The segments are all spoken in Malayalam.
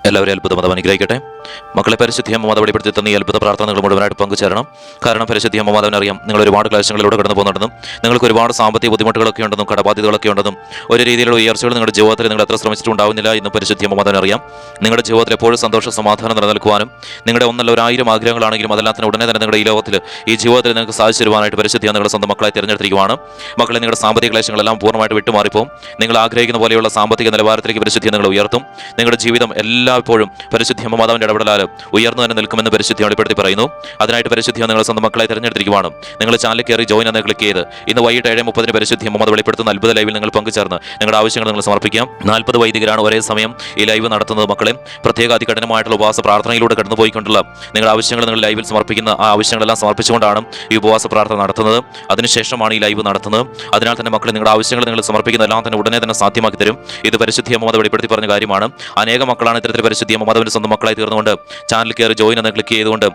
എല്ലാവരും അത്ഭുതം അനുഗ്രഹിക്കട്ടെ. മക്കളെ, പരിശുദ്ധ അമ്മ മാതാവ് വെളിപ്പെടുത്തി തന്ന ഈ അത്ഭുത പ്രാർത്ഥനകൾ മുഴുവനായിട്ട് പങ്കുചേരണം. കാരണം പരിശുദ്ധ അമ്മ മാതാവിനെ അറിയാം, നിങ്ങൾ ഒരുപാട് ക്ലേശങ്ങളിലൂടെ കടന്നു പോകുന്നുണ്ടെന്നും നിങ്ങൾക്ക് ഒരുപാട് സാമ്പത്തിക ബുദ്ധിമുട്ടുകളൊക്കെ ഉണ്ടെന്നും കടബാധ്യതകളൊക്കെ ഉണ്ടെന്നും ഒരു രീതിയിലുള്ള ഉയർച്ചകൾ നിങ്ങളുടെ ജീവിതത്തിൽ നിങ്ങൾ എത്ര ശ്രമിച്ചിട്ടുണ്ടാവുന്നില്ല എന്നും പരിശുദ്ധ അമ്മ മാതാവിനെ അറിയാം. നിങ്ങളുടെ ജീവിതത്തിൽ എപ്പോഴും സന്തോഷ സമാധാനം നിലനിൽക്കുവാനും നിങ്ങളുടെ ഒന്നല്ല 1000 ആഗ്രഹങ്ങളാണെങ്കിലും അതെല്ലാത്തിനും ഉടനെ തന്നെ നിങ്ങളുടെ ഈ ലോകത്തിൽ ഈ ജീവിതത്തിൽ നിങ്ങൾക്ക് സാധിച്ചു തരുവാനായിട്ട് പരിശുദ്ധ നിങ്ങളുടെ സ്വന്തം മക്കളെ തിരഞ്ഞെടുത്തിരിക്കുവാണ്. മക്കളെ, നിങ്ങളുടെ സാമ്പത്തിക ക്ലേശങ്ങളെല്ലാം പൂർണ്ണമായിട്ട് വിട്ടുമാറിപ്പോവും. നിങ്ങൾ ആഗ്രഹിക്കുന്ന പോലെയുള്ള സാമ്പത്തിക നിലവാരത്തിലേക്ക് പരിശുദ്ധി നിങ്ങൾ ഉയർത്തും. നിങ്ങളുടെ ജീവിതം എല്ലായ്പ്പോഴും പരിശുദ്ധ അമ്മ മാതാവിന്റെ ഇടപെടലാൽ ഉയർന്നു തന്നെ നിൽക്കുമെന്ന് പരിശുദ്ധി വെളിപ്പെടുത്തി പറയുന്നു. അതിനായിട്ട് പരിശുദ്ധി നിങ്ങൾ സ്വന്തം മക്കളെ തിരഞ്ഞെടുത്തിരിക്കുവാണ്. നിങ്ങൾ ചാനലിൽ കയറി ജോയിൻ എന്ന് ക്ലിക്ക് ചെയ്ത് ഇന്ന് വൈകിട്ട് 7:30 പരിശുദ്ധി അമ്മ മാതാവ് വെളിപ്പെടുത്തുന്ന അത്ഭുത ലൈവിൽ നിങ്ങൾ പങ്കുചേർന്ന് നിങ്ങളുടെ ആവശ്യങ്ങൾ നിങ്ങൾ സമർപ്പിക്കാം. 40 വൈദികരാണ് ഒരേ സമയം ഈ ലൈവ് നടത്തുന്നത്. മക്കളെ, പ്രത്യേക അതികഠിനമായിട്ടുള്ള ഉപവാസ പ്രാർത്ഥനയിലൂടെ കടന്നുപോയിക്കൊണ്ടുള്ള നിങ്ങളുടെ ആവശ്യങ്ങൾ നിങ്ങൾ ലൈവിൽ സമർപ്പിക്കുന്ന ആ ആവശ്യങ്ങളെല്ലാം സമർപ്പിച്ചുകൊണ്ടാണ് ഈ ഉപവാസ പ്രാർത്ഥന നടത്തുന്നത്. അതിനുശേഷമാണ് ഈ ലൈവ് നടത്തുന്നത്. അതിനാൽ തന്നെ മക്കളെ, നിങ്ങളുടെ ആവശ്യങ്ങൾ നിങ്ങൾ സമർപ്പിക്കുന്ന എല്ലാം തന്നെ ഉടനെ തന്നെ സാധ്യമാക്കി തരും. ഇത് പരിശുദ്ധി അമ്മ മാതാവ് വെളിപ്പെടുത്തി പറഞ്ഞ കാര്യമാണ്. അനേക മക്കളാണ് ഇത്തരത്തിൽ പരിശുദ്ധി അമ്മ മാതാവിന്റെ സ്വന്തം മക്കളായി തീർന്നുകൊണ്ട് ചാനൽ കയറി ജോയിൻ എന്ന് ക്ലിക്ക് ചെയ്തുകൊണ്ട്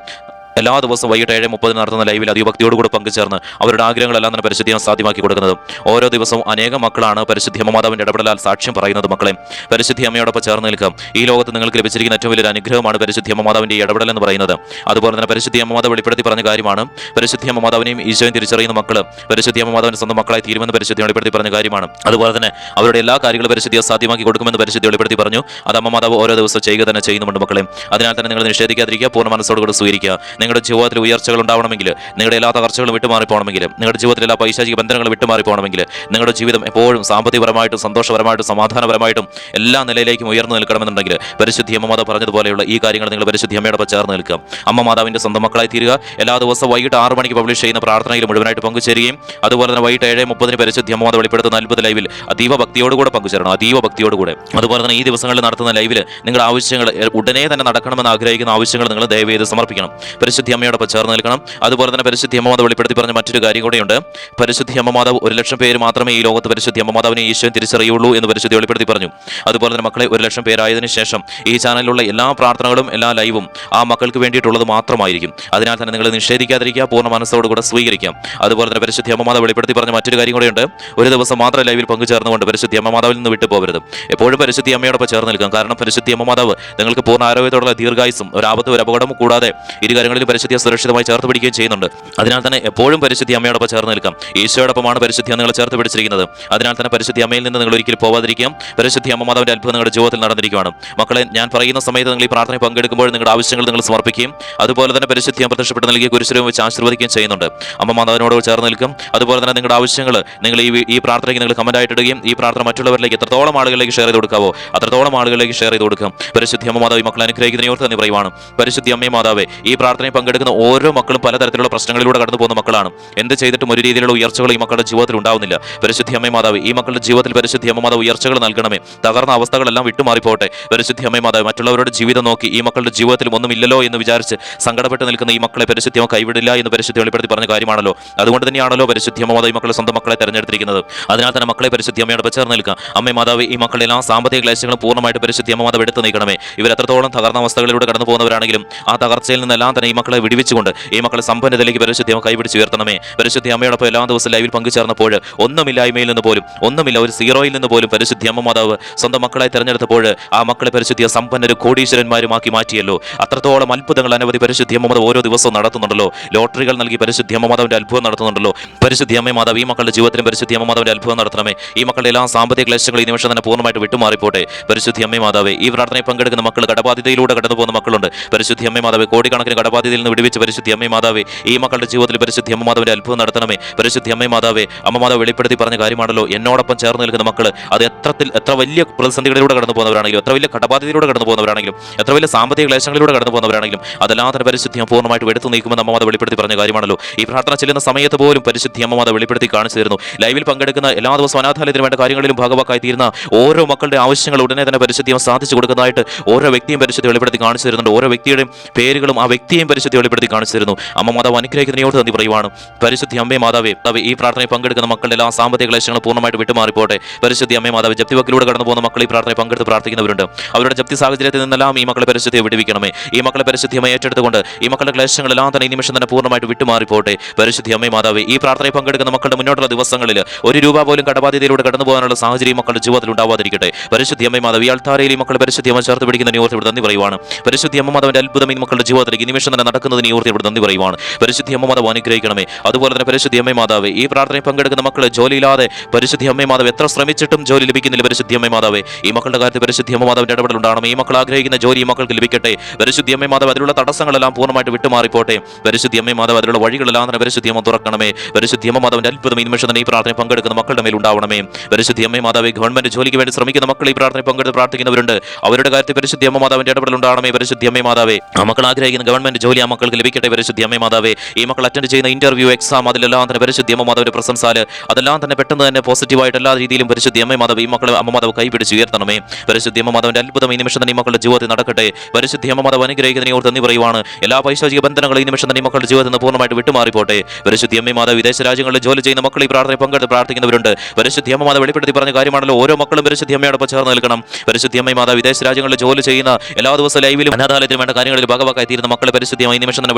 എല്ലാ ദിവസവും വൈകിട്ട് 7:30 നടത്തുന്ന ലൈവിൽ അതിഭക്തിയോടുകൂടി പങ്കുചേർന്ന് അവരുടെ ആഗ്രഹങ്ങളെല്ലാം തന്നെ പരിശുദ്ധിയെ സാധ്യമാക്കി കൊടുക്കുന്നത്. ഓരോ ദിവസവും അനേക മക്കളാണ് പരിശുദ്ധി അമ്മ മാതാവിന്റെ ഇടപെടലാൽ സാക്ഷ്യം പറയുന്നത്. മക്കളെ, പരിശുദ്ധി അമ്മയോടൊപ്പം ചേർന്ന് നിൽക്കാം. ഈ ലോകത്ത് നിങ്ങൾക്ക് ലഭിച്ചിരിക്കുന്ന ഏറ്റവും വലിയൊരു അനുഗ്രഹമാണ് പരിശുദ്ധി അമ്മ മാതാവിന്റെ ഇടപെടൽ എന്ന് പറയുന്നത്. അതുപോലെ തന്നെ പരിശുദ്ധി അമ്മ മാതാവ് വെളിപ്പെടുത്തി പറഞ്ഞ കാര്യമാണ്. പരിശുദ്ധി അമ്മ മാതാവിനെയും ഈശോയും തിരിച്ചറിയുന്ന മക്കൾ പരിശുദ്ധി അമ്മ മാതാവിന്റെ സ്വന്തം മക്കളായി തീരുമെന്ന് പരിശുദ്ധി വെളിപ്പെടുത്തി പറഞ്ഞ കാര്യമാണ്. അതുപോലെ തന്നെ അവരുടെ എല്ലാ കാര്യങ്ങളും പരിശുദ്ധിയെ സാധ്യമാക്കി കൊടുക്കുമെന്ന് പരിശുദ്ധി വെളിപ്പെടുത്തി പറഞ്ഞു. അത് അമ്മ മാതാവ് ഓരോ ദിവസവും ചെയ്യുക തന്നെ ചെയ്യുന്നുണ്ട്. മക്കളെ, അതിനാൽ തന്നെ നിങ്ങൾ നിഷേധിക്കാതിരിക്കുക, പൂർണ്ണ മനസ്സോടുകൂടി സ്വീകരിക്കുക. നിങ്ങളുടെ ജീവിതത്തിൽ ഉയർച്ചകൾ ഉണ്ടാവണമെങ്കിൽ, നിങ്ങളുടെ എല്ലാ തകർച്ചകളും വിട്ടുമാറിപ്പോകണമെങ്കിൽ, നിങ്ങളുടെ ജീവിതത്തിൽ എല്ലാ പൈശാചിക ബന്ധങ്ങളും വിട്ടുമാറിപ്പോകണമെങ്കിൽ, നിങ്ങളുടെ ജീവിതം എപ്പോഴും സാമ്പത്തികപരമായിട്ടും സന്തോഷപരമായിട്ടും സമാധാനപരമായിട്ടും എല്ലാ നിലയിലേക്കും ഉയർന്നു നിൽക്കണമെന്നുണ്ടെങ്കിൽ പരിശുദ്ധി അമ്മ മാതാവ് പറഞ്ഞതുപോലെയുള്ള ഈ കാര്യങ്ങൾ നിങ്ങൾ പരിശുദ്ധി അമ്മയോടൊപ്പം ചേർന്ന് നിൽക്കുക. അമ്മ മാതാവിന്റെ സ്വന്തം മക്കളായി തീരുക. എല്ലാ ദിവസവും വൈകിട്ട് 6 മണിക്ക് പബ്ലിഷ് ചെയ്യുന്ന പ്രാർത്ഥനയിൽ മുഴുവനായിട്ട് പങ്കുചേരുകയും അതുപോലെ തന്നെ വൈകിട്ട് 7:30 പരിശുദ്ധി അമ്മ മാതാവ് വെളിപ്പെടുത്തുന്ന അത്ഭുത ലൈവിൽ അതീവ ഭക്തിയോടുകൂടെ പങ്കുചേരണം. അതീവ ഭക്തിയോടുകൂടെ. അതുപോലെ തന്നെ ഈ ദിവസങ്ങളിൽ നടത്തുന്ന ലൈവിൽ നിങ്ങളുടെ ആവശ്യങ്ങൾ ഉടനെ തന്നെ നടക്കണമെന്ന് ആഗ്രഹിക്കുന്ന ആവശ്യങ്ങൾ നിങ്ങൾ ദയവേത് സമർപ്പിക്കണം. പരിശുദ്ധി അമ്മയോടൊപ്പം ചേർന്ന് നിൽക്കണം. അതുപോലെ തന്നെ പരിശുദ്ധി അമ്മ മാതാവ് വെളിപ്പെടുത്തി പറഞ്ഞ മറ്റൊരു കാര്യം കൂടെയുണ്ട്. പരിശുദ്ധി അമ്മ മാതാവ് 1,00,000 പേര് മാത്രമേ ഈ ലോകത്ത് പരിശുദ്ധി അമ്മ മാതാവിനെ ഈശോയും തിരിച്ചറിയുള്ളൂ എന്ന് പരിശുദ്ധി വെളിപ്പെടുത്തി പറഞ്ഞു. അതുപോലെ തന്നെ മക്കളെ, 1,00,000 പേരായതിനു ശേഷം ഈ ചാനലിലുള്ള എല്ലാ പ്രാർത്ഥനകളും എല്ലാ ലൈവും ആ മക്കൾക്ക് വേണ്ടിയിട്ടുള്ളത് മാത്രമായിരിക്കും. അതിനാൽ തന്നെ നിങ്ങൾ നിഷേധിക്കാതിരിക്കുക, പൂർണ്ണ മനസ്സോടുകൂടെ സ്വീകരിക്കാം. അതുപോലെ തന്നെ പരിശുദ്ധി അമ്മ മാതാവ് വെളിപ്പെടുത്തി പറഞ്ഞ മറ്റൊരു കാര്യം കൂടെയുണ്ട്. ഒരു ദിവസം മാത്രം ലൈവിൽ പങ്കുചേർന്നുകൊണ്ട് പരിശുദ്ധി അമ്മ മാതാവിൽ നിന്ന് വിട്ടു പോകരുത്. എപ്പോഴും പരിശുദ്ധി അമ്മയോടൊപ്പം ചേർന്ന് നിൽക്കാം. കാരണം പരിശുദ്ധി അമ്മ മാതാവ് നിങ്ങൾക്ക് പൂർണ്ണ ആരോഗ്യത്തോടുള്ള ദീർഘായുസും ഒരു ആപത്തും ഒരു അപകടവും കൂടാതെ ഇരു കാര്യങ്ങളിലും പരിശുദ്ധിയെ സുരക്ഷിതമായി ചേർത്ത് പിടിക്കുകയും ചെയ്യുന്നുണ്ട്. അതിനാൽ തന്നെ എപ്പോഴും പരിശുദ്ധി അമ്മയോടൊപ്പം ചേർന്ന് നിൽക്കാം. ഈശോയോടൊപ്പമാണ് പരിശുദ്ധി നിങ്ങളെ ചേർത്ത് പിടിച്ചിരിക്കുന്നത്. അതിനാൽ തന്നെ പരിശുദ്ധി അമ്മയിൽ നിന്ന് നിങ്ങൾ ഒരിക്കലും പോവാതിരിക്കാം. പരിശുദ്ധി അമ്മ മാതാവിന്റെ അത്ഭുതം നിങ്ങളുടെ ജീവിതത്തിൽ നടന്നിരിക്കുകയാണ്. മക്കളെ, ഞാൻ പറയുന്ന സമയത്ത് നിങ്ങൾ ഈ പ്രാർത്ഥനയിൽ പങ്കെടുക്കുമ്പോൾ നിങ്ങളുടെ ആവശ്യങ്ങൾ നിങ്ങൾ സമർപ്പിക്കുകയും അതുപോലെ തന്നെ പരിശുദ്ധി പ്രത്യക്ഷപ്പെട്ട് നൽകിയ കുരിശുരൂപം വെച്ച് ആശീർവദിക്കുകയും ചെയ്യുന്നുണ്ട്. അമ്മ മാതാവിനോട് ചേർന്ന് നിൽക്കും. അതുപോലെ തന്നെ നിങ്ങളുടെ ആവശ്യങ്ങൾ നിങ്ങൾ ഈ പ്രാർത്ഥനയ്ക്ക് നിങ്ങൾ കമന്റ് ആയിട്ട് ഇടുകയും ഈ പ്രാർത്ഥന മറ്റുള്ളവരിലേക്ക് എത്രത്തോളം ആളുകളിലേക്ക് ഷെയർ ചെയ്ത് കൊടുക്കാവോ അത്രത്തോളം ആളുകളിലേക്ക് ഷെയർ ചെയ്ത് കൊടുക്കാം. പരിശുദ്ധി അമ്മ മാതാവ് മക്കളെ അനുഗ്രഹിക്കുന്നതിനോർത്ത് തന്നെ പറയുവാണ്. പരിശുദ്ധി അമ്മ മാതാവേ, ഈ പ്രാർത്ഥനയിൽ പങ്കെടുക്കുന്ന ഓരോ മക്കളും പലതരത്തിലുള്ള പ്രശ്നങ്ങളിലൂടെ കടന്നു പോകുന്ന മക്കളാണ്. എന്ത് ചെയ്തിട്ടും ഒരു രീതിയിലുള്ള ഉയർച്ചകൾ ഈ മക്കളുടെ ജീവിതത്തിൽ ഉണ്ടാവുന്നില്ല. പരിശുദ്ധി അമ്മ മാതാവ് ഈ മക്കളുടെ ജീവിതത്തിൽ പരിശുദ്ധി അമ്മ മാതാവ് ഉയർച്ചകൾ നൽകണമേ. തകർന്ന അവസ്ഥകളെല്ലാം വിട്ടുമാറിപ്പോട്ടെ. പരിശുദ്ധി അമ്മ മാതാവ് മറ്റുള്ളവരുടെ ജീവിതം നോക്കി ഈ മക്കളുടെ ജീവിതത്തിൽ ഒന്നുമില്ലല്ലോ എന്ന് വിചാരിച്ച് സങ്കടപ്പെട്ട് നിൽക്കുന്ന ഈ മക്കളെ പരിശുദ്ധി അമ്മ കൈവിടില്ല എന്ന് പരിശുദ്ധി വെളിപ്പെടുത്തി പറഞ്ഞ കാര്യമാണല്ലോ. അതുകൊണ്ട് തന്നെയാണല്ലോ പരിശുദ്ധി അമ്മ മാതാവ് ഈ മക്കളെ സ്വന്തം മക്കളെ തെരഞ്ഞെടുത്തിരിക്കുന്നത്. അതിനാൽ തന്നെ മക്കളെ പരിശുദ്ധി അമ്മയോട് ചേർന്ന് നിൽക്കാം. അമ്മ മാതാവ് ഈ മക്കളുടെ എല്ലാ സാമ്പത്തിക ക്ലേശങ്ങളും പൂർണ്ണമായിട്ട് പരിശുദ്ധി അമ്മ മാതാവ് എടുത്തു നീക്കണമേ. ഇവർ എത്രത്തോളം തകർന്ന അവസ്ഥകളിലൂടെ കടന്നു പോകുന്നവരാണെങ്കിലും ആ തകർച്ചയിൽ നിന്നെല്ലാം തന്നെ ഈ മക്കളെ വിടിവിച്ചുകൊണ്ട് ഈ മക്കളെ സമ്പന്നതയിലേക്ക് പരിശുദ്ധി അമ്മ കൈപിടിച്ച് ഉയർത്തണമേ. പരിശുദ്ധി അമ്മയോടൊപ്പം എല്ലാ ദിവസവും ലൈവിൽ പങ്കുചേർന്നപ്പോൾ ഒന്നുമില്ലായ്മയിൽ നിന്ന് പോലും ഒന്നുമില്ല, ഒരു സീറോയിൽ നിന്ന് പോലും പരിശുദ്ധി അമ്മ മാതാവ് സ്വന്തം മക്കളായി തെരഞ്ഞെടുത്തപ്പോൾ ആ മക്കളെ പരിശുദ്ധിയ സമ്പന്നരും കോടീശ്വരന്മാരുമാക്കി മാറ്റിയല്ലോ. അത്രത്തോളം അത്ഭുതങ്ങൾ അനവധി പരിശുദ്ധി അമ്മ മാതാവ് ഓരോ ദിവസവും നടത്തുന്നുണ്ടല്ലോ. ലോട്ടറികൾ നൽകി പരിശുദ്ധി അമ്മ മാതാവിന്റെ അത്ഭുതം നടത്തുന്നുണ്ടല്ലോ. പരിശുദ്ധി അമ്മ മാതാവ് ഈ മക്കളുടെ ജീവിതത്തിലും പരിശുദ്ധി അമ്മ മാതാവിന്റെ അത്ഭുതം നടത്തണമേ. ഈ മക്കളുടെ എല്ലാ സാമ്പത്തിക ക്ലേശങ്ങൾ ഈ നിമിഷം തന്നെ പൂർണ്ണമായിട്ട് വിട്ടുമാറിപ്പോട്ടെ. പരിശുദ്ധി അമ്മ മാതാവേ, ഈ പ്രാർത്ഥനയിൽ പങ്കെടുക്കുന്ന മക്കൾ കടബാധ്യതയിലൂടെ കടന്നു പോകുന്ന മക്കളുണ്ട്. പരിശുദ്ധി അമ്മ മാതാവേ, കോടിക്കണക്കിന് കടബാധ്യതയിൽ നിന്ന് വിടുവിച്ച് പരിശുദ്ധി അമ്മ മാതാവേ ഈ മക്കളുടെ ജീവിതത്തിൽ പരിശുദ്ധി അമ്മ മാതാവിന്റെ അത്ഭുതം നടത്തണമേ. പരിശുദ്ധി അമ്മ മാതാവേ, അമ്മ മാതാവ് വെളിപ്പെടുത്തി പറഞ്ഞ കാര്യമാണല്ലോ. എന്നോടൊപ്പം ചേർന്ന് നിൽക്കുന്ന മക്കൾ അത് എത്ര വലിയ പ്രതിസന്ധികളിലൂടെ കടന്നു പോകുന്നവരാണെങ്കിലും എത്ര വലിയ കടബാധ്യതയിലൂടെ കടന്നു പോകുന്നവരാണെങ്കിലും എത്ര വലിയ സാമ്പത്തിക ക്ലേശങ്ങളിലൂടെ കടന്നു പോകുന്നവരാണെങ്കിലും അതെല്ലാം തന്നെ പരിശുദ്ധി പൂർണ്ണമായിട്ട് എടുത്തു നീക്കുമെന്ന് അമ്മ മാതാവ് വെളിപ്പെടുത്തി പറഞ്ഞ കാര്യമാണല്ലോ. ഈ പ്രാർത്ഥന ചെല്ലുന്ന സമയത്ത് പോലും പരിശുദ്ധി അമ്മ മാതാവ് വെളിപ്പെടുത്തി കാണിച്ചു തരുന്നു. ലൈവിൽ പങ്കെടുക്കുന്ന എല്ലാ ദിവസവും അനാഥാലയത്തിന് വേണ്ട കാര്യങ്ങളിലും ഭാഗവാക്കായി തീരുന്ന ഓരോ മക്കളുടെ ആവശ്യങ്ങൾ ഉടനെ തന്നെ പരിശുദ്ധി സാധിച്ചു കൊടുക്കുന്നതായിട്ട് ഓരോ വ്യക്തിയും പരിശുദ്ധി വെളിപ്പെടുത്തി കാണിച്ചു തരുന്നുണ്ട്. ഓരോ വ്യക്തിയുടെയും പേരുകളും ആ വ്യക്തിയും പരിശുദ്ധി വെളിപ്പെടുത്തി കാണിച്ചു തരുന്നു. അമ്മ മാതാവ് അനുഗ്രഹിക്കുന്നതിനോട് നന്ദി പറയുവാണ്. പരിശുദ്ധി അമ്മേ മാതാവേ, ഈ പ്രാർത്ഥനയിൽ പങ്കെടുക്കുന്ന മക്കളുടെ എല്ലാ സാമ്പത്തിക ക്ലേശങ്ങളും പൂർണ്ണമായിട്ട് വിട്ടുമാറിപ്പോട്ടെ. പരിശുദ്ധി അമ്മേ മാതാവ്, ജപ്തി വക്കിലൂടെ കടന്നു പോകുന്ന മക്കൾ ഈ പ്രാർത്ഥനയിൽ പങ്കെടുത്ത് പ്രാർത്ഥിക്കുന്നവരുണ്ട്. അവരുടെ ജപ്തി സാഹചര്യത്തിൽ നിന്നെല്ലാം ഈ മക്കളെ പരിശുദ്ധിയെ വിടുവിക്കണമേ. ഈ മക്കളെ പരിശുദ്ധിയമായി ഏറ്റെടുത്തുകൊണ്ട് ഈ മക്കളുടെ ക്ലേശങ്ങളെല്ലാം തന്നെ ഈ നിമിഷം തന്നെ പൂർണ്ണമായിട്ട് വിട്ടുമാറിപ്പോട്ടെ. പരിശുദ്ധി അമ്മേ മാതാവേ, ഈ പ്രാർത്ഥനയിൽ പങ്കെടുക്കുന്ന മക്കളുടെ മുന്നോട്ടുള്ള ദിവസങ്ങളിൽ ₹1 പോലും കടബാധ്യതയിലൂടെ കടന്നു പോകാനുള്ള സാഹചര്യം മക്കളുടെ ജീവിതത്തിൽ ഉണ്ടാവാതിരിക്കട്ടെ. പരിശുദ്ധി അമ്മേ മാതാവ്, ഈ അൾത്താരയിൽ ഈ മക്കളെ പരിശുദ്ധിയമായി ചേർത്ത് പിടിക്കുന്ന ഓർത്ത് നന്ദി പറയുവാണ്. പരിശുദ്ധി അമ്മ മാതാവിന്റെ അത്ഭുതം ഈ മക്കളുടെ ജീവിതത്തിലേക്ക് ഈ നിമിഷം തന്നെ നടക്കുന്നതിന് ഓർത്ത് നന്ദി പറയുവാണ്. പരിശുദ്ധി അമ്മ മാതാവ് അനുഗ്രഹിക്കണമേ. അതുപോലെ തന്നെ പരിശുദ്ധി അമ്മേ മാതാവേ, ഈ പ്രാർത്ഥനയിൽ പങ്കെടുക്കുന്ന മക്കളെ ജോലിയില്ലാതെ പരിശുദ്ധി അമ്മേ മാതാവ് എത്ര ശ്രമിച്ചിട്ടും ജോലി ലഭിക്കുന്നില്ല. പരിശുദ്ധി അമ്മേ മാതാവേ, ഈ മക്കളുടെ കാര്യത്തിൽ പരിശുദ്ധി അമ്മ മാതാവിന്റെ ഇടപെടൽ ഉണ്ടാകണം. ഈ മക്കൾ ആഗ്രഹിക്കുന്ന ജോലി ഈ മക്കൾക്ക് ലഭിക്കട്ടെ. പരിശുദ്ധി അമ്മേ മാതാവ്, അതിലുള്ള തടസ്സങ്ങളെല്ലാം പൂർണ്ണമായിട്ട് വിട്ടുമാറിപ്പോട്ടെ. പരിശുദ്ധി അമ്മേ മാതാവ്, അതിലുള്ള വഴികളെല്ലാം തന്നെ പരിശുദ്ധി അമ്മ തുറക്കണമേ. പരിശുദ്ധി അമ്മ മാതാവിന്റെ അത്ഭുതം ഈ നിമിഷം തന്നെ ഈ പ്രാർത്ഥനയിൽ പങ്കെടുക്കുന്ന മക്കളുടെ മേൽ ഉണ്ടാവണമേ. പരിശുദ്ധി അമ്മേ മാതാവേ, ഗവൺമെന്റ് ജോലിക്ക് വേണ്ടി ശ്രമിക്കുന്ന മക്കൾ ഈ പ്രാർത്ഥനയിൽ പങ്കെടുത്ത് പ്രാർത്ഥിക്കുന്നവരുണ്ട്. അവരുടെ കാര്യത്തിൽ പരിശുദ്ധി അമ്മ മാതാവിന്റെ ഇടപെടൽ ഉണ്ടാകണമേ. പരിശുദ്ധി അമ്മേ മാതാവേ, ആ മക്കൾ ആഗ്രഹിക്കുന്ന ഗവൺമെന്റ് ജോലി ആ മക്കൾക്ക് ലഭിക്കട്ടെ. പരിശുദ്ധി അമ്മേ മാതാവേ, ഈ മക്കൾ അറ്റൻഡ് ചെയ്യുന്ന ഇന്റർവ്യൂ, എക്സാം, അതിലെല്ലാം തന്നെ പരിശുദ്ധി അമ്മ മാതാവിന്റെ പ്രശംസാല് അതെല്ലാം തന്നെ പെട്ടെന്ന് തന്നെ പോസിറ്റീവായിട്ട് എല്ലാ രീതിയിലും പരിശുദ്ധി അമ്മേ മാതാവ് ഈ മക്കളെ അമ്മ മാതാവ് കൈപിടിച്ച് ഉയർത്തണമേ. പരിശുദ്ധി അമ്മ മാതാവിന്റെ അത്ഭുതം ഈ നിമിഷം തന്നെ ഈ മക്കളുടെ ജീവിതത്തിൽ നടക്കട്ടെ. പരിശുദ്ധി അമ്മ മാതാവ് അനുഗ്രഹിക്കുന്നതിനെ ഓർത്ത് നന്ദി പറയുവാണ്. എല്ലാ പൈശാചിക ബന്ധനങ്ങളും ഈ നിമിഷം തന്നെ ഈ മക്കളുടെ ജീവിതത്തിൽ നിന്ന് പൂർണ്ണമായിട്ട് വിട്ടുമാറിപ്പോട്ടെ. പരിശുദ്ധി അമ്മേ മാതാവ്, വിദേശ രാജ്യങ്ങളിൽ ജോലി ചെയ്യുന്ന മക്കൾ ഈ പ്രാർത്ഥനയിൽ പങ്കെടുത്ത് പ്രാർത്ഥിക്കുന്നവരുണ്ട്. പരിശുദ്ധി അമ്മ മാതാവ് വെളിപ്പെടുത്തി പറഞ്ഞ കാര്യമാണല്ലോ, ഓരോ മക്കളും പരിശുദ്ധി അമ്മയോടൊപ്പം ചേർന്ന് നിൽക്കണം. പരിശുദ്ധി അമ്മ മാതാവ്, വിദേശ രാജ്യങ്ങളിൽ ജോലി ചെയ്യുന്ന എല്ലാ ദിവസവും ലൈവിലും അനാഥാലയത്തിലും വേണ്ട കാര്യങ്ങളിൽ ഭാഗവാക്കായി തീരുന്ന മക്കളെ പരിശുദ്ധി അമ്മ ഈ നിമിഷം തന്നെ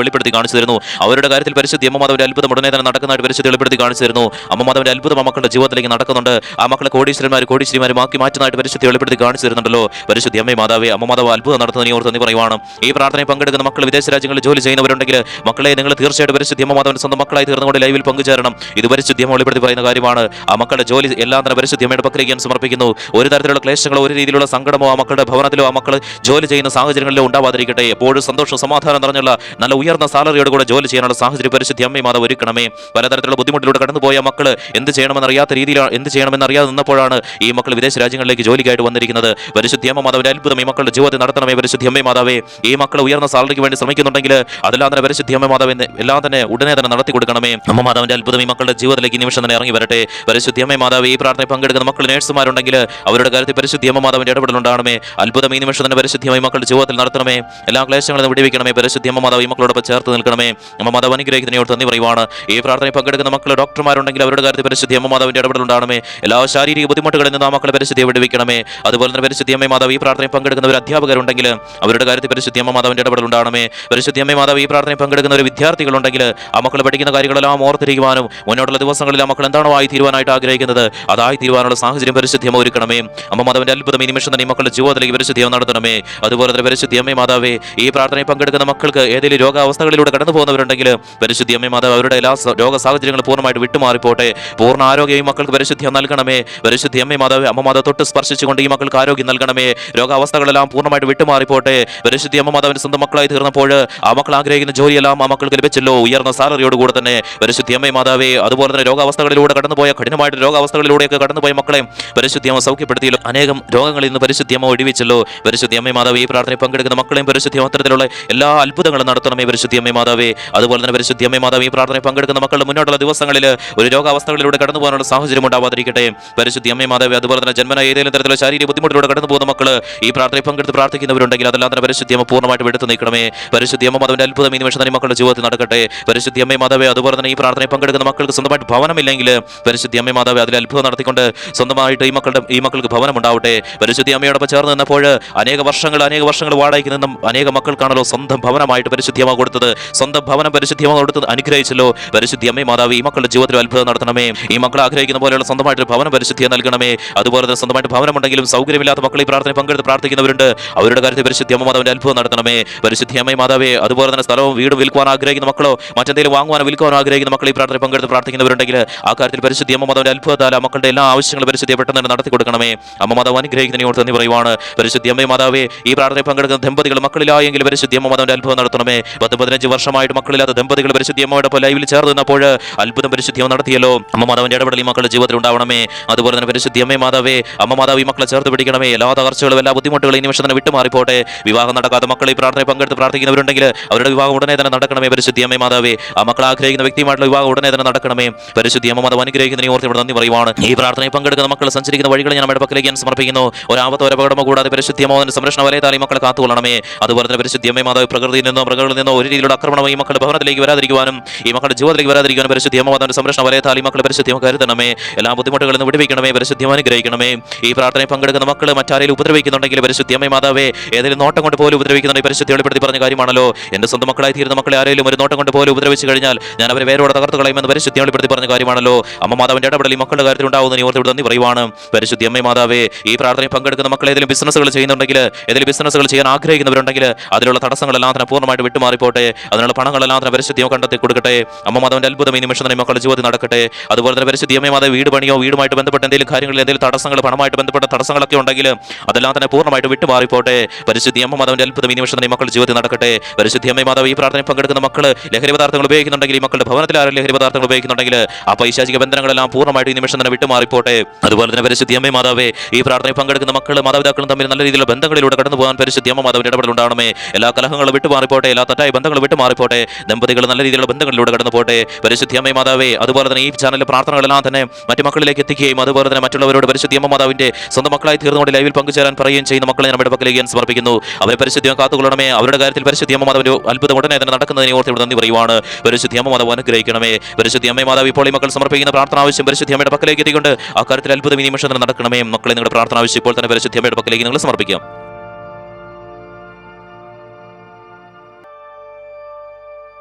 വെളിപ്പെടുത്തി കാണിച്ചു തരുന്നു. അവരുടെ കാര്യത്തിൽ പരിശുദ്ധി അമ്മ മാതാവിന്റെ അത്ഭുതം ഉടനെ തന്നെ നടക്കുന്നതായിട്ട് പരിശുദ്ധി വെളിപ്പെടുത്തി കാണിച്ചു തരുന്നു. അമ്മ മാതാവിന്റെ അത്ഭുതം ആ മക്കളുടെ ജീവിതത്തിലേക്ക് നടക്കുന്നുണ്ട്. ആ മക്കളെ കോടീശ്വരന്മാരും ആക്കി മാറ്റുന്നതായിട്ട് പരിശുദ്ധി വെളിപ്പെടുത്തി കാണിച്ചു തരുന്നുണ്ടല്ലോ. പരിശുദ്ധി അമ്മേ മാതാവേ, അമ്മ മാതാവ് അത്ഭുതം നടത്തുന്നതിനെ ഓർത്ത് നന്ദി പറയുവാണ്. ഈ പ്രാർത്ഥനയിൽ പങ്കെടുക്കുന്ന മക്കൾ വിദേശ രാജ്യങ്ങളിൽ ജോലി ചെയ്യുന്നവരുണ്ടെങ്കിൽ മക്കളെ നിങ്ങൾ തീർച്ചയായിട്ടും പരിശുദ്ധി അമ്മ മാതാവിന്റെ സ്വന്തം മക്കളായി തീർന്നുകൊണ്ട് ലൈവിൽ പങ്കുചേരണം. ഇത് പരിശുദ്ധി അമ്മ വെളിപ്പെടുത്തി പറയുന്ന കാര്യമാണ്. ആ മക്കളുടെ ജോലി എല്ലാം തന്നെ പരിശുദ്ധി അമ്മയുടെ പക്കലേക്ക് ഞാൻ സമർപ്പിക്കുന്നു. ഒരു തരത്തിലുള്ള ക്ലേശങ്ങളോ ഒരു രീതിയിലുള്ള സങ്കടമോ ആ മക്കളുടെ ഭവനത്തിലോ ആ മക്കൾ ജോലി ചെയ്യുന്ന സാഹചര്യങ്ങളിലോ ഉണ്ടാവാതിരിക്കട്ടെ. എപ്പോഴും സന്തോഷം സമാധാനം നിറഞ്ഞുള്ള നല്ല ഉയർന്ന സാലറിയോട് കൂടെ ജോലി ചെയ്യാനുള്ള സാഹചര്യം പരിശുദ്ധി അമ്മ മാതാവ് ഒരുക്കണമേ. പലതരത്തിലുള്ള ബുദ്ധിമുട്ടിലൂടെ കടന്നുപോയ മക്കൾ എന്ത് ചെയ്യണമെന്നറിയാത്ത രീതിയിൽ എന്ത് ചെയ്യണമെന്നറിയാതെ നിന്നപ്പോഴാണ് ഈ മക്കൾ വിദേശ രാജ്യങ്ങളിലേക്ക് ജോലിക്കായിട്ട് വന്നിരിക്കുന്നത്. പരിശുദ്ധി അമ്മ മാതാവിന്റെ അത്ഭുതം ഈ മക്കളുടെ ജീവിതത്തിൽ നടത്തണമേ. പരിശുദ്ധി അമ്മ മാതാവേ, ഈ മക്കൾ ഉയർന്ന സാലറിക്ക് വേണ്ടി ശ്രമിക്കുന്നുണ്ടെങ്കിൽ അതെല്ലാം തന്നെ പരിശുദ്ധി അമ്മ മാതാവ് എല്ലാം തന്നെ ഉടനെ തന്നെ നടത്തി കൊടുക്കണമേ. അമ്മ മാതാവിന്റെ അത്ഭുതം ഈ മക്കളുടെ ജീവിതത്തിലേക്ക് ഈ നിമിഷം തന്നെ ഇറങ്ങി വരട്ടെ. പരിശുദ്ധി അമ്മ മാതാവ്, ഈ പ്രാർത്ഥനയിൽ പങ്കെടുക്കുന്ന മക്കൾ നേഴ്സുമാരുണ്ടെങ്കിൽ അവരുടെ കാര്യത്തിൽ പരിശുദ്ധി അമ്മ മാതാവിന്റെ ഇടപെടൽ ഉണ്ടാകണമേ. അത്ഭുതം ഈ നിമിഷം തന്നെ പരിശുദ്ധി അമ്മ മക്കളുടെ ജീവിതത്തിൽ നടത്തണമേ. എല്ലാ ക്ലേശങ്ങളും വിടുവിക്കണമേ. പരിശുദ്ധി അമ്മ മാതാവ് ഈ മക്കളോടൊപ്പം ചേർത്ത് നിൽക്കണമേ. അമ്മ മാതാവ് അനുഗ്രഹിക്കുന്നതിനോട് നന്ദി പറയുവാണ്. ഈ പ്രാർത്ഥനയിൽ പങ്കെടുക്കുന്ന മക്കൾ ഡോക്ടർമാരുണ്ടെങ്കിൽ അവരുടെ കാര്യത്തിൽ പരിശുദ്ധി അമ്മ മാതാവിന്റെ ഇടപെടൽ ഉണ്ടാകണമേ. എല്ലാ ശാരീരിക ബുദ്ധിമുട്ടുകളിൽ നിന്ന് ആ മക്കളെ പരിശുദ്ധിയെ വിടുവിക്കണമേ. അതുപോലെ തന്നെ പരിശുദ്ധി അമ്മ മാതാവ്, ഈ പ്രാർത്ഥനയിൽ പങ്കെടുക്കുന്നവർ അധ്യാപകരുണ്ടെങ്കിൽ അവരുടെ കാര്യത്തിൽ പരിശുദ്ധി അമ്മ മാതാവിന്റെ ഇടപെടൽ ഉണ്ടാകണമേ. പരിശുദ്ധി അമ്മ മാതാവ്, ഈ പ്രാർത്ഥനയിൽ പങ്കെടുക്കുന്ന ഒരു വിദ്യാർത്ഥികളുണ്ടെങ്കിൽ ആ മക്കൾ പഠിക്കുന്ന കാര്യങ്ങളെല്ലാം ഓർത്തിരിക്കുവാനും മുന്നോട്ടുള്ള ദിവസങ്ങളിൽ ആ മക്കൾ എന്താണോ ആയി തീരുവാനായിട്ട് ആഗ്രഹിക്കുന്നത് അതായി തീരുവാനുള്ള സാഹചര്യം പരിശുദ്ധി അമ്മ ഒരുക്കണമേ. അമ്മ മാതാവിന്റെ അത്ഭുതം ഈ നിമിഷം തന്നെ ഈ മക്കളുടെ ജീവിതത്തിലേക്ക് പരിശുദ്ധി അമ്മ നടത്തണമേ. അതുപോലെ തന്നെ പരിശുദ്ധി അമ്മ മാതാവേ, ഈ പ്രാർത്ഥനയിൽ പങ്കെടുക്കുന്ന മക്കൾക്ക് ഏതെങ്കിലും രോഗാവസ്ഥകളിലൂടെ കടന്നു പോകുന്നവരുണ്ടെങ്കിൽ പരിശുദ്ധി അമ്മ മാതാവ് അവരുടെ എല്ലാ രോഗ സാഹചര്യങ്ങളും പൂർണ്ണമായിട്ട് വിട്ടുമാറിപ്പോട്ടെ. പൂർണ്ണ ആരോഗ്യം ഈ മക്കൾക്ക് പരിശുദ്ധി നൽകണമേ. പരിശുദ്ധി അമ്മ മാതാവ്, അമ്മ മാതാവ് തൊട്ട് സ്പർശിച്ചുകൊണ്ട് ഈ മക്കൾക്ക് ആരോഗ്യം നൽകണമേ. രോഗാവസ്ഥകളെല്ലാം പൂർണ്ണമായിട്ട് വിട്ടുമാറിപ്പോട്ടെ. പരിശുദ്ധി അമ്മ മാതാവിന്റെ സ്വന്തം മക്കളായി തീർന്നപ്പോൾ ആ മക്കൾ ആഗ്രഹിക്കുന്ന ജോലിയെല്ലാം ആ മക്കൾക്ക് ലഭിച്ചല്ലോ, ഉയർന്ന സാലറിയോട് കൂടെ തന്നെ. പരിശുദ്ധി അമ്മ മാതാവേ, അതുപോലെ തന്നെ രോഗാവസ്ഥകളിലൂടെ കടന്നുപോയ കഠിനമായിട്ട് രോഗാവസ്ഥകളിലൂടെയൊക്കെ കടന്നുപോയ മക്കളെ പരിശുദ്ധി അമ്മ സൗഖ്യപ്പെടുത്തിയല്ലോ. അനേകം രോഗങ്ങളിൽ നിന്ന് പരിശുദ്ധി അമ്മ ഒഴിവിച്ചല്ലോ. പരിശുദ്ധി അമ്മ മാതാവ്, ഈ പ്രാർത്ഥനയിൽ പങ്കെടുക്കുന്ന മക്കളെയും പരിശുദ്ധി അത്തരത്തിലുള്ള എല്ലാ അത്ഭുതങ്ങളും നടത്തണമേ. പരിശുദ്ധി അമ്മ മാതാവേ, അതുപോലെ തന്നെ പരിശുദ്ധി അമ്മ മാതാവ്, ഈ പ്രാർത്ഥനയിൽ പങ്കെടുക്കുന്ന മക്കളുടെ മുന്നോട്ടുള്ള ദിവസങ്ങളിൽ ഒരു രോഗാവസ്ഥകളിലൂടെ കടന്നു പോകാനുള്ള സാഹചര്യം ഉണ്ടാവാതിരിക്കട്ടെ. പരിശുദ്ധി അമ്മ മാതാവേ, അതുപോലെ തന്നെ ജന്മന ഏതെങ്കിലും തരത്തിലുള്ള ശാരീരിക ബുദ്ധിമുട്ടിലൂടെ കടന്നു പോകുന്ന മക്കൾ ഈ പ്രാർത്ഥനയിൽ പങ്കെടുത്ത് പ്രാർത്ഥിക്കുന്നവരുണ്ടെങ്കിൽ അതെല്ലാം തന്നെ പരിശുദ്ധി അമ്മ പൂർണ്ണമായിട്ട് എടുത്തു നീക്കണമേ. പരിശുദ്ധി അമ്മ മാതാവിന്റെ അത്ഭുതം ഈ നിമിഷം തന്നെ മക്കളുടെ ജീവിതത്തിൽ നടക്കട്ടെ. പരിശുദ്ധി അമ്മ മാതാവേ, അതുപോലെ തന്നെ ഈ പ്രാർത്ഥനയിൽ പങ്കെടുക്കുന്ന മക്കൾക്ക് സ്വന്തമായിട്ട് ഭവനമില്ലെങ്കിൽ പരിശുദ്ധി അമ്മ മാതാവേ അതിൽ അത്ഭുതം നടത്തിക്കൊണ്ട് സ്വന്തമായിട്ട് ഈ മക്കൾക്ക് ഭവനം ഉണ്ടാവട്ടെ. പരിശുദ്ധി അമ്മയോടൊപ്പം ചേർന്ന് നിന്നപ്പോൾ അനേക വർഷങ്ങൾ വാടകയ്ക്ക് നിന്നും അനേക മക്കൾക്കാണല്ലോ സ്വന്തം ഭവനമായിട്ട് പരിശുദ്ധി അമ്മ കൊടുത്തത്. സ്വന്തം ഭവനം പരിശുദ്ധി അമ്മ കൊടുത്തത് അനുഗ്രഹിച്ചല്ലോ. പരിശുദ്ധി അമ്മ മാതാവ്, ഈ മക്കളുടെ ജീവിതത്തിൽ അത്ഭുതം നടത്തണമേ. ഈ മക്കൾ ആഗ്രഹിക്കുന്ന പോലെയുള്ള സ്വന്തമായിട്ട് ഭവനം പരിശുദ്ധിയെ നൽകണമേ. അതുപോലെ തന്നെ സ്വന്തമായിട്ട് ഭവനമുണ്ടെങ്കിലും സൗകര്യമില്ലാത്ത മക്കൾ ഈ പ്രാർത്ഥന പങ്കെടുത്ത് പ്രാർത്ഥിക്കുന്നവരുണ്ട്. അവരുടെ കാര്യത്തിൽ പരിശുദ്ധി അമ്മ മാതാവിന്റെ അത്ഭുതം നടത്തണമേ. പരിശുദ്ധി അമ്മ മാതാവേ, അതുപോലെ തന്നെ സ്ഥലവും വീടും വിൽക്കുവാൻ ആഗ്രഹിക്കുന്ന മക്കളോ മറ്റെന്തെങ്കിലും വാങ്ങുവാനോ വിൽക്കുവാനോ ആഗ്രഹിക്കുന്ന മക്കൾ ഈ പ്രാർത്ഥന പങ്കെടുത്ത് പ്രാർത്ഥിക്കുന്നവരുണ്ടെങ്കിൽ ആ കാര്യത്തിൽ പരിശുദ്ധി അമ്മ മാതാവിന്റെ അത്ഭുതത്താൽ ആ മക്കളുടെ എല്ലാ ആവശ്യങ്ങളും പരിശുദ്ധിയെ പെട്ടെന്ന് തന്നെ നടത്തി കൊടുക്കണമേ. അമ്മ മാതാവ് അനുഗ്രഹിക്കുന്നതിനോട് നന്ദി പറയുവാണ്. പരിശുദ്ധി അമ്മ മാതാവേ, ഈ പ്രാർത്ഥനയിൽ പങ്കെടുക്കുന്ന ദമ്പതികൾ മക്കളിലായെങ്കിൽ പരിശുദ്ധി അമ്മ മാതാവിന്റെ അത്ഭുതം നടത്തണമേ. 10-15 വർഷമായിട്ട് മക്കളില്ലാത്ത ദമ്പതികൾ പരിശുദ്ധി അമ്മയുടെ ലൈവിൽ ചേർന്ന് നിന്നപ്പോൾ അത്ഭുതം പരിശുദ്ധി അമ്മ നടത്തിയല്ലോ. അമ്മ മാതാവിന്റെ ഇടപെടൽ ഈ മക്കളുടെ ജീവിതത്തിൽ ഉണ്ടാവണമേ. അതുപോലെ തന്നെ പരിശുദ്ധി അമ്മ മാതാവേ, അമ്മ മാതാവ് ഈ മക്കളെ ചേർത്ത് പിടിക്കണമേ. എല്ലാ തകർച്ചകളും എല്ലാ ബുദ്ധിമുട്ടുകളും ഈ നിമിഷം തന്നെ വിട്ടുമാറിപ്പോട്ടെ. വിവാഹം നടക്കാത്ത മക്കൾ ഈ പ്രാർത്ഥനയിൽ പങ്കെടുത്ത് പ്രാർത്ഥിക്കുന്നവരുണ്ടെങ്കിൽ അവരുടെ വിവാഹം ഉടനെ തന്നെ നടക്കണമേ. പരിശുദ്ധി അമ്മ മാതാവേ, ആ മക്കൾ ആഗ്രഹിക്കുന്ന വ്യക്തിയുമായിട്ടുള്ള വിവാഹം ഉടനെ തന്നെ നടക്കണമേ. പരിശുദ്ധി അമ്മ മാതാവ് അനുഗ്രഹിക്കുന്നതിനെ ഓർത്ത് ഇവിടെ നന്ദി പറയുവാണ്. ഈ പ്രാർത്ഥനയിൽ പങ്കെടുക്കുന്ന മക്കൾ സഞ്ചരിക്കുന്ന വഴികൾ ഞാൻ നമ്മുടെ പക്കലേക്ക് ഞാൻ സമർപ്പിക്കുന്നു. ഒരാപത്തോ അപകടമോ കൂടാതെ പരിശുദ്ധി അമ്മ സംരക്ഷണ വലയത്താൽ ഈ മക്കളെ കാത്തുകൊള്ളണമേ. അതുപോലെ തന്നെ പരിശുദ്ധി അമ്മ മാതാവ് പ്രകൃതിയിൽ നിന്നും മൃഗങ്ങളിൽ നിന്നോ ഒരു രീതിയിലുള്ള ആക്രമണം ഈ മക്കളുടെ ഭവനത്തിലേക്ക് വരാതിരിക്കുവാനും ഈ മക്കളുടെ ജീവിതത്തിലേക്ക് വരാതിരിക്കുവാനും പരിശുദ്ധ അമ്മമാതാവിന്റെ സംരക്ഷണ വലയത്താൽ ഈ മക്കളെ പരിശുദ്ധിയും കരുതണമേ. എല്ലാ ബുദ്ധിമുട്ടുകളിൽ നിന്ന് വിടുവിക്കണമേ. പരിശുദ്ധിയും അനുഗ്രഹിക്കണമേ. ഈ പ്രാർത്ഥനയിൽ പങ്കെടുക്കുന്ന മക്കൾ മറ്റാരെങ്കിലും ഉപദ്രവിക്കുന്നുണ്ടെങ്കിൽ പരിശുദ്ധ അമ്മ മാതാവേ, ഏതെങ്കിലും നോട്ടം കൊണ്ട് പോലും ഉപദ്രവിക്കുന്നുണ്ടെങ്കിൽ പരിശുദ്ധി വെളിപ്പെടുത്തി പറഞ്ഞ കാര്യമാണല്ലോ. എൻ്റെ സ്വന്തം മക്കളായി തീരുന്ന മക്കളെ ആരെങ്കിലും ഒരു നോട്ടം കൊണ്ട് പോലും ഉപദ്രവിച്ചു കഴിഞ്ഞാൽ ഞാൻ അവരെ വേരോടെ തകർത്ത് കളയുമെന്ന് പരിശുദ്ധി വെളിപ്പെടുത്തി പറഞ്ഞ കാര്യമാണല്ലോ. അമ്മ മാതാവിന്റെ ഇടപെടൽ ഈ മക്കളുടെ കാര്യത്തിൽ ഉണ്ടാവുന്ന ഓർത്ത് നന്ദി പറയുവാണ്. പരിശുദ്ധ അമ്മ മാതാവേ, ഈ പ്രാർത്ഥനയിൽ പങ്കെടുക്കുന്ന മക്കൾ ഏതെങ്കിലും ബിസിനസ്സുകൾ ചെയ്യുന്നുണ്ടെങ്കിൽ, ഏതെങ്കിലും ബിസിനസ്സുകൾ ചെയ്യാൻ ആഗ്രഹിക്കുന്നവരുണ്ടെങ്കിൽ അതിലുള്ള തടസ്സങ്ങളെല്ലാം തന്നെ പൂർണ്ണമായിട്ട് വിട്ടുമാറിപ്പോട്ടെ. അതിനുള്ള പണങ്ങളെല്ലാം തന്നെ പരിശുദ്ധിയോ കണ്ടെത്തി കൊടുക്കട്ടെ. അമ്മ മാതാവിന്റെ അത്ഭുതം ഈ നിമിഷം തന്നെ മക്കളുടെ ജീവിതത്തിൽ നടക്കട്ടെ. അതുപോലെ തന്നെ പരിശുദ്ധ അമ്മ മാതാവ് വീട് പണിയോ വീടുമായിട്ട് ബന്ധപ്പെട്ട എന്തെങ്കിലും കാര്യങ്ങളിൽ എന്തെങ്കിലും തടസ്സങ്ങൾ, പണമായിട്ട് ബന്ധപ്പെട്ട തടസ്സങ്ങളൊക്കെ ഉണ്ടെങ്കിൽ അതെല്ലാം തന്നെ പൂർണ്ണമായിട്ട് വിട്ടുമാറിപ്പോട്ടെ. പരിശുദ്ധ അമ്മ മാതാവിന്റെ അത്ഭുതം ഈ നിമിഷം തന്നെ മക്കളുടെ ജീവിതത്തിൽ നടക്കട്ടെ. പരിശുദ്ധ അമ്മ മാതാവ് ഈ പ്രാർത്ഥനയിൽ പങ്കെടുക്കുന്ന മക്കൾ ലഹരി പദാർത്ഥങ്ങൾ ഉപയോഗിക്കുന്നുണ്ടെങ്കിൽ, ഈ മക്കളുടെ ഭവനത്തിൽ ആരും ലഹരി പദാർത്ഥങ്ങൾ ഉപയോഗിക്കുന്നുണ്ടെങ്കിൽ ആ പൈശാചിക ബന്ധനങ്ങളെല്ലാം പൂർണ്ണമായിട്ട് ഈ നിമിഷം തന്നെ വിട്ടുമാറിപ്പോട്ടെ. അതുപോലെ തന്നെ പരിശുദ്ധ അമ്മ മാതാവേ, ഈ പ്രാർത്ഥനയിൽ പങ്കെടുക്കുന്ന മക്കൾ മാതാപിതാക്കളും തമ്മിൽ നല്ല രീതിയിലുള്ള ബന്ധങ്ങളിലൂടെ കടന്നു പോകാൻ പരിശുദ്ധ അമ്മ മാതാവിന്റെ ഇടപെടൽ ഉണ്ടാവണമേ. എല്ലാ കലഹങ്ങളും വിട്ടുമാറിപ്പോട്ടെ. എല്ലാ തെറ്റായ ബന്ധങ്ങളും വിട്ടുമാറിപ്പോട്ടെ. ദമ്പതികൾ നല്ല രീതിയിലുള്ള ബന്ധങ്ങളിലൂടെ കടന്നു പോട്ടെ. പരിശുദ്ധ അമ്മ മാതാവേ, അതുപോലെ തന്നെ ഈ ചാനലിലെ പ്രാർത്ഥനകളെല്ലാം തന്നെ മറ്റു മക്കളിലേക്ക് എത്തിക്കുകയും അതുപോലെ തന്നെ മറ്റുള്ളവരോട് പരിശുദ്ധ അമ്മ മാതാവിന്റെ സ്വന്തം മക്കളായി തീർന്നുകൊണ്ട് ലൈവിൽ പങ്കുചേരാൻ പറയുകയും ചെയ്യുന്ന മക്കളെ നമ്മുടെ പക്കലേക്ക് ഞാൻ സമർപ്പിക്കുന്നു. അവരെ പരിശുദ്ധിയും കാത്തുകൊള്ളണമേ. അവരുടെ കാര്യത്തിൽ പരിശുദ്ധ അമ്മ മാതാവിന്റെ അത്ഭുതം ഉടനെ തന്നെ നടക്കുന്നതിനെ ഓർത്ത് ഇവിടെ നന്ദി പറയുവാണ്. പരിശുദ്ധ അമ്മ മാതാവ് അനുഗ്രഹിക്കണമേ. പരിശുദ്ധ അമ്മ മാതാവ് ഇപ്പോൾ ഈ മക്കൾ സമർപ്പിക്കുന്ന പ്രാർത്ഥന ആവശ്യം പരിശുദ്ധ അമ്മയുടെ പക്കലേക്ക് എത്തിക്കൊണ്ട് ആ കാര്യത്തിൽ അത്ഭുതം ഈ നിമിഷം തന്നെ നടക്കണമേ. മക്കളെ നിങ്ങളുടെ പ്രാർത്ഥന ആവശ്യം ഇപ്പോൾ തന്നെ പരിശുദ്ധ അമ്മയുടെ പക്കലേക്ക് നിങ്ങൾ സമർപ്പിക്കാം.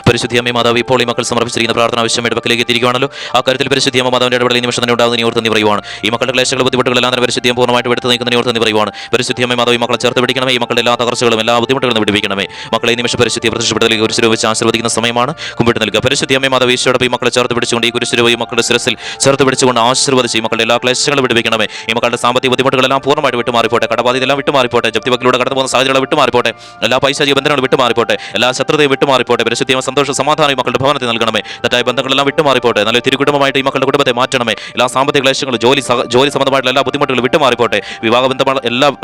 പരിശുദ്ധ അമ്മ മാതാവ് ഇപ്പോൾ ഈ മക്കൾ സമർപ്പിച്ചിരിക്കുന്ന പ്രാർത്ഥന ആവശ്യമായിട്ട് പക്കലേക്ക് എത്തിയിരിക്കുകയാണല്ലോ. ആ കാര്യത്തിൽ പരിശുദ്ധ അമ്മ മാതാവിന്റെ ഇടപെടൽ ഈ നിമിഷം തന്നെ ഉണ്ടാകുന്ന ഓർത്ത് നന്ദി പറയുവാണ്. ഈ മക്കളുടെ ക്ലേശങ്ങൾ ബുദ്ധിമുട്ടുകളെല്ലാം തന്നെ പരിശുദ്ധിയും പൂർണ്ണമായിട്ട് എടുത്ത് നീക്കുന്ന ഓർത്ത് നന്ദി പറയുവാണ്. പരിശുദ്ധ അമ്മ മാതാവ് ഈ മക്കളെ ചേർത്ത് പിടിക്കണമേ. ഈ മക്കളുടെ എല്ലാ തകർച്ചകളും എല്ലാ ബുദ്ധിമുട്ടുകളും വിടുവിക്കണമേ. മക്കളെ ഈ നിമിഷം പരിശുദ്ധി പ്രത്യക്ഷപ്പെടുത്തലേക്ക് കുരിശ് വെച്ച് ആശീർവദിക്കുന്ന സമയമാണ്. കുമ്പിട്ട് നൽകുക. പരിശുദ്ധ അമ്മ മാതാവ് ഈശോയുടെ ഈ മക്കളെ ചേർത്ത് പിടിച്ചുകൊണ്ട് ഈ കുരിശ് ഈ മക്കളുടെ ശിരസിൽ ചേർത്ത് പിടിച്ചുകൊണ്ട് ആശീർവദിച്ച് ഈ മക്കളുടെ എല്ലാ ക്ലേശങ്ങളും വിടുവിക്കണമേ. ഈ മക്കളുടെ സാമ്പത്തിക ബുദ്ധിമുട്ടുകളെല്ലാം പൂർണ്ണമായിട്ട് വിട്ടുമാറിപ്പോട്ടെ. കടബാധ്യതയെല്ലാം വിട്ടുമാറിപ്പോട്ടെ. ജപ്തിവക്കിലൂടെ കടന്നു പോകുന്ന സാഹചര്യങ്ങൾ വിട്ടുമാറിപ്പോട്ടെ. എല്ലാ പൈശാചിക ബന്ധനങ്ങളും വിട്ടുമാറിപ്പോട്ടെ. എല്ലാ ശത്രുതയും വിട്ടുമാറിപ്പോട്ടെ. പരിശുദ്ധ സന്തോഷ സമാധാനം മക്കളുടെ ഭവനത്തിൽ നൽകണമേ. തെറ്റായ ബന്ധങ്ങളെല്ലാം വിട്ടുമാറിപ്പോട്ടെ. നല്ല തിരുകുടുംബമായിട്ട് ഈ മക്കളുടെ കുടുംബത്തെ മാറ്റണമേ. എല്ലാ സാമ്പത്തിക ക്ലേശങ്ങളും ജോലി സംബന്ധമായിട്ടുള്ള എല്ലാ ബുദ്ധിമുട്ടുകളും വിട്ടുമാറിപ്പോട്ടെ. വിവാഹ ബന്ധമുള്ള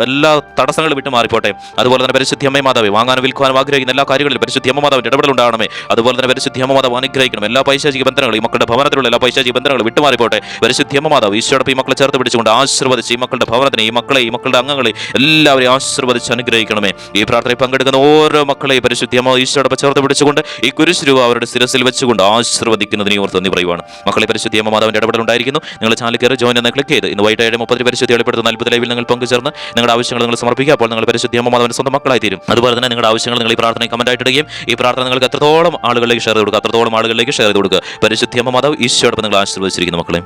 എല്ലാ തടസ്സങ്ങളും വിട്ടുമാറിപ്പോട്ടെ. അതുപോലെ തന്നെ പരിശുദ്ധ അമ്മ മാതാവ് വാങ്ങാനും വിൽക്കുവാനും ആഗ്രഹിക്കുന്ന എല്ലാ കാര്യങ്ങളിലും പരിശുദ്ധ അമ്മ മാതാവിന്റെ ഇടപെടൽ ഉണ്ടാകണമേ. അതുപോലെ തന്നെ പരിശുദ്ധ അമ്മ മാതാവ് അനുഗ്രഹിക്കണം. എല്ലാ പൈശാചിക ബന്ധങ്ങളും ഈ മക്കളുടെ ഭവനത്തിലുള്ള എല്ലാ പൈശാചിക ബന്ധങ്ങളും വിട്ടുമാറിപ്പോട്ടെ. പരിശുദ്ധ അമ്മ മാതാവ് ഈശോയുടെ ഈ മക്കളെ ചേർത്ത് പിടിച്ചുകൊണ്ട് ആശീർവദിച്ച് ഈ മക്കളുടെ ഭവനത്തിനെ, ഈ മക്കളെ, ഈ മക്കളുടെ അംഗങ്ങളെ എല്ലാവരെയും ആശീർവദിച്ച് അനുഗ്രഹിക്കണമേ. ഈ പ്രാർത്ഥനയിൽ പങ്കെടുക്കുന്ന ഓരോ മക്കളെയും പരിശുദ്ധ അമ്മ ഈശോയുടെ ചേർത്ത് പിടിച്ചുകൊണ്ട് ഈ കുരിശ് അവരുടെ ശിരസിൽ വെച്ചുകൊണ്ട് ആശീർവദിക്കുന്നതിനെ ഓർത്ത് നന്ദി പറയുവാണ്. മക്കളെ പരിശുദ്ധ അമ്മ മാതാവിന്റെ ഇടപെടൽ ഉണ്ടായിരിക്കുന്നു. നിങ്ങൾ ചാനൽ കയറി ജോയിൻ എന്ന് ക്ലിക്ക് ചെയ്ത് ഇന്ന് വൈകിട്ട് 7:30 പരിശുദ്ധി വെളിപ്പെടുത്തുന്ന അത്ഭുത ലൈവിൽ നിങ്ങൾ പങ്കുചേർന്ന് നിങ്ങളുടെ ആവശ്യങ്ങൾ നിങ്ങൾ സമർപ്പിക്കുക. അപ്പോൾ നിങ്ങൾ പരിശുദ്ധ അമ്മ മാതാവിന്റെ സ്വന്തം മക്കളായി തീരും. അതുപോലെ തന്നെ നിങ്ങളുടെ ആവശ്യങ്ങൾ നിങ്ങൾ ഈ പ്രാർത്ഥനയിൽ കമന്റ് ഇടുകയും ഈ പ്രാർത്ഥന നിങ്ങൾക്ക് എത്രത്തോളം ആളുകളിലേക്ക് ഷെയർ ചെയ്ത് കൊടുക്കുക, അത്രത്തോളം ആളുകളിലേക്ക് ഷെയർ ചെയ്ത് കൊടുക്കുക. പരിശുദ്ധ അമ്മ മാതാവ് ഈശോയോടൊപ്പം നിങ്ങൾ ആശീർവദിച്ചിരിക്കുന്നു മക്കളെ.